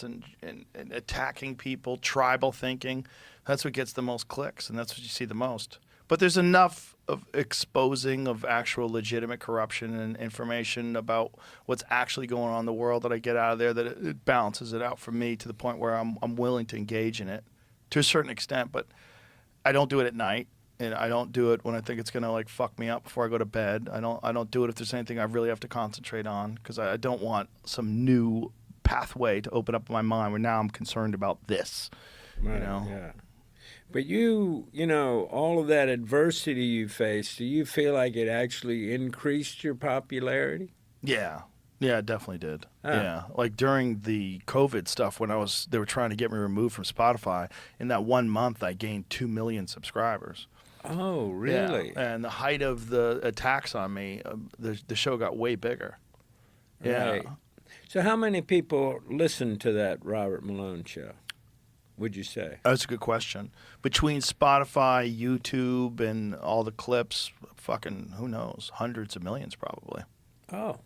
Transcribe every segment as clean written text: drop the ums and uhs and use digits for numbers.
violence and attacking people, tribal thinking. That's what gets the most clicks, and that's what you see the most. But there's enough of exposing of actual legitimate corruption and information about what's actually going on in the world that I get out of there that it balances it out for me to the point where I'm willing to engage in it to a certain extent. But I don't do it at night, and I don't do it when I think it's gonna like fuck me up before I go to bed. I don't do it if there's anything I really have to concentrate on, because I don't want some new pathway to open up my mind where now I'm concerned about this. Right, you know? Yeah. But you know, all of that adversity you faced, do you feel like it actually increased your popularity? Yeah. Yeah, it definitely did. Ah. Yeah. Like during the COVID stuff when they were trying to get me removed from Spotify, in that 1 month I gained 2 million subscribers. Oh, really? Yeah. And the height of the attacks on me, the show got way bigger. Yeah. Right. So how many people listen to that Robert Malone show, would you say? That's a good question. Between Spotify, YouTube, and all the clips, fucking, who knows, hundreds of millions probably. Oh,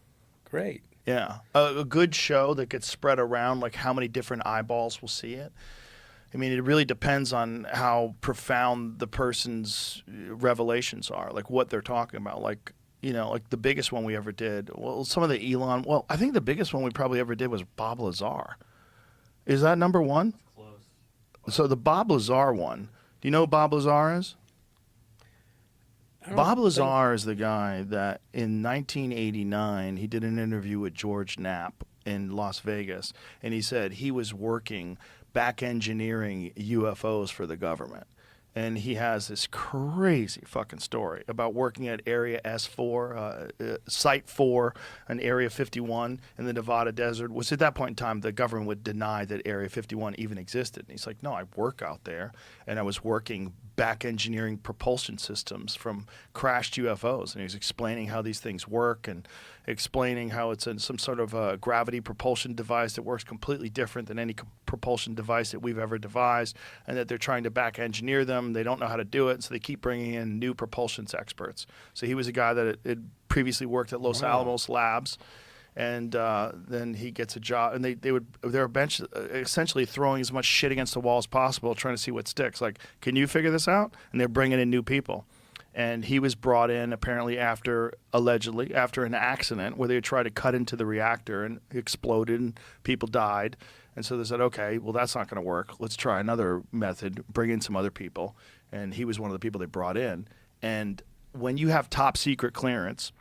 great. Yeah. A good show that gets spread around, like how many different eyeballs will see it. I mean, it really depends on how profound the person's revelations are, like what they're talking about. Like, you know, like the biggest one we ever did, well, some of the Elon, well, I think the biggest one we probably ever did was Bob Lazar. Is that number one? So the Bob Lazar one, do you know who Bob Lazar is? Bob Lazar is the guy that in 1989, he did an interview with George Knapp in Las Vegas, and he said he was working back engineering UFOs for the government. And he has this crazy fucking story about working at Area S4, Site 4, and Area 51 in the Nevada desert, which at that point in time, the government would deny that Area 51 even existed. And he's like, no, I work out there, and I was working back engineering propulsion systems from crashed UFOs. And he was explaining how these things work and explaining how it's some sort of a gravity propulsion device that works completely different than any propulsion device that we've ever devised, and that they're trying to back engineer them. They don't know how to do it, so they keep bringing in new propulsion experts. So he was a guy that had previously worked at Los Alamos Labs, and then he gets a job, and they're essentially throwing as much shit against the wall as possible, trying to see what sticks. Like, can you figure this out? And they're bringing in new people. And he was brought in apparently allegedly after an accident where they tried to cut into the reactor and it exploded and people died. And so they said, okay, well, that's not going to work. Let's try another method, bring in some other people. And he was one of the people they brought in. And when you have top secret clearance,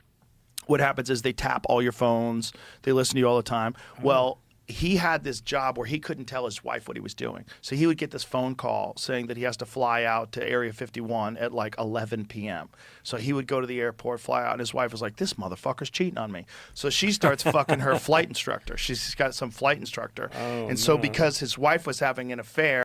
what happens is they tap all your phones. They listen to you all the time. Well, he had this job where he couldn't tell his wife what he was doing. So he would get this phone call saying that he has to fly out to Area 51 at like 11 p.m. So he would go to the airport, fly out, and his wife was like, this motherfucker's cheating on me. So she starts fucking her flight instructor. She's got some flight instructor. And so because his wife was having an affair,